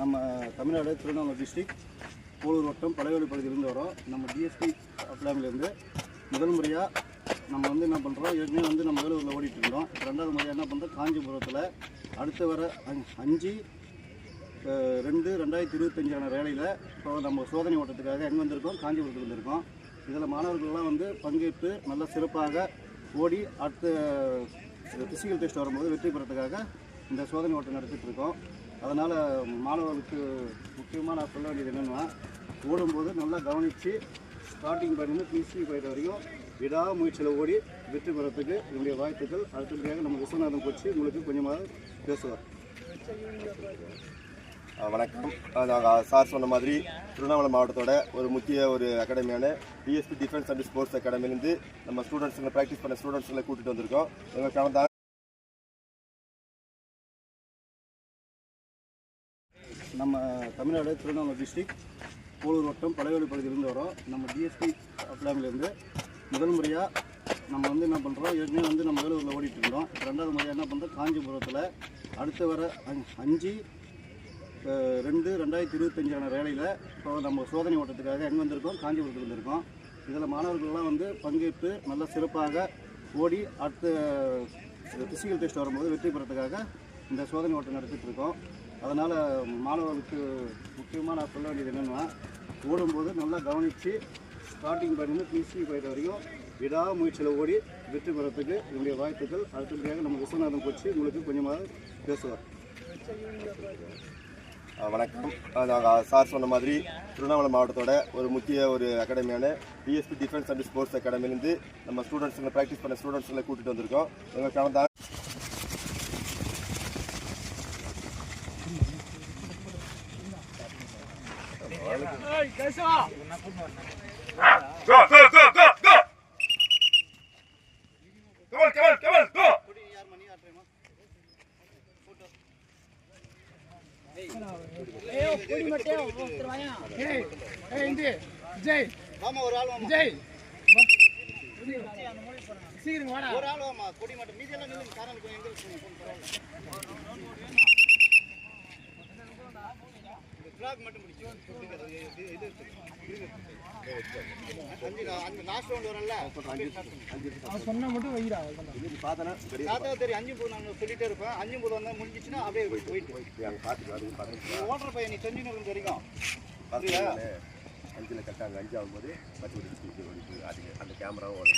நம்ம தமிழ்நாடு திருவண்ணாமலை டிஸ்ட்ரிக்ட் போலூர் வட்டம் பழையவெளி பகுதியிலேருந்து வரோம். நம்ம டிஎஸ்பி அப்ளாமிலேருந்து முதல் முறையாக நம்ம வந்து என்ன பண்ணுறோம், ஏற்கனவே வந்து நம்ம வேலூரில் ஓடிட்டு இருந்தோம். ரெண்டாவது முறையாக என்ன பண்ணுறோம், காஞ்சிபுரத்தில் அடுத்து வர 5/2/2025 வேலையில் இப்போ நம்ம சோதனை ஓட்டத்துக்காக எங்கே வந்திருக்கோம், காஞ்சிபுரத்துக்கு வந்திருக்கோம். இதில் மாணவர்கள்லாம் வந்து பங்கேற்று நல்லா சிறப்பாக ஓடி அடுத்த ஃபிசிக்கல் டெஸ்ட் வரும்போது வெற்றி பெறத்துக்காக இந்த சோதனை ஓட்டம் நடத்திட்டு இருக்கோம். அதனால் மாணவர்களுக்கு முக்கியமாக நான் சொல்ல வேண்டியது என்னென்னா, ஓடும்போது நல்லா கவனித்து ஸ்டார்டிங் பாயிண்ட் பிசி பாயிண்ட் வரைக்கும் விடாமுயற்சியில் ஓடி வெற்றி பெறத்துக்கு என்னுடைய வாழ்த்துக்கள். அடுத்தபடியாக நம்ம விஸ்வநாதன் கோச்சு உங்களுக்கு கொஞ்சமாக பேசுவார். வணக்கம். நாங்கள் சார் சொன்ன மாதிரி திருவண்ணாமலை மாவட்டத்தோட ஒரு முக்கிய அகாடமியான டிஎஸ்பி டிஃபென்ஸ் அண்ட் ஸ்போர்ட்ஸ் அகாடமிலேருந்து நம்ம ஸ்டூடெண்ட்ஸுங்களை ப்ராக்டிஸ் பண்ண ஸ்டூடெண்ட்ஸுங்களை கூட்டிகிட்டு வந்திருக்கோம். எங்கள் கடந்த நம்ம தமிழ்நாடு திருவண்ணாமலை டிஸ்ட்ரிக்ட் போலூர் வட்டம் பழையவெளி பகுதியிலேருந்து வரோம். நம்ம டிஎஸ்பி அப்ளாமிலேருந்து முதல் முறையாக நம்ம வந்து என்ன பண்ணுறோம், ஏற்கனவே வந்து நம்ம வேலூரில் ஓடிட்டு இருந்தோம். ரெண்டாவது முறையாக என்ன பண்ணுறோம், காஞ்சிபுரத்தில் அடுத்து வர 5/2/2025 வேலையில் இப்போ நம்ம சோதனை ஓட்டத்துக்காக எங்கே வந்திருக்கோம், காஞ்சிபுரத்துக்கு வந்திருக்கோம். இதில் மாணவர்கள்லாம் வந்து பங்கேற்று நல்லா சிறப்பாக ஓடி அடுத்த ஃபிசிக்கல் டெஸ்ட் வரும்போது வெற்றி பெறத்துக்காக இந்த சோதனை ஓட்டம் நடத்திட்டு இருக்கோம். அதனால் மாணவர்களுக்கு முக்கியமாக நான் சொல்ல வேண்டியது என்னென்னா, ஓடும்போது நல்லா கவனித்து ஸ்டார்டிங் பாயிண்ட் பிசி பாயிண்ட் வரைக்கும் விடாமுயற்சியில் ஓடி வெற்றி பெறத்துக்கு என்னுடைய வாழ்த்துக்கள். அடுத்தபடியாக நம்ம விஸ்வநாதன் கோச்சு உங்களுக்கு கொஞ்சமாக பேசுவார். வணக்கம். நாங்கள் சார் சொன்ன மாதிரி திருவண்ணாமலை மாவட்டத்தோட ஒரு முக்கிய அகாடமியான டிஎஸ்பி டிஃபென்ஸ் அண்ட் ஸ்போர்ட்ஸ் அகாடமிலேருந்து நம்ம ஸ்டூடெண்ட்ஸுங்களை ப்ராக்டிஸ் பண்ண ஸ்டூடெண்ட்ஸுங்களை கூட்டிகிட்டு வந்திருக்கோம். எங்கள் கடந்த சீக்கிரம் வாடா, ஒரு ஆள் வாமா, கொடி மட்டும் மீதி எல்லாம் நில்லுங்க, காரணம் எங்க ஃபிளாக் மட்டும் பிடிச்சு இது அந்த லாஸ்ட் ரவுண்ட் வரல சொன்னா மட்டும் வைடா. பார்த்தா தெரியும் 5 போது நாங்கள் சொல்லிட்டே இருப்பேன். 5 போது வந்தால் முடிஞ்சிச்சுன்னா அப்படியே போயிட்டு ஓட்டுற பையன் நீ செஞ்சு வரைக்கும் 5 கரெக்டாக 5 ஆகும்போது பச்சை அதுக்கு அந்த கேமராவும்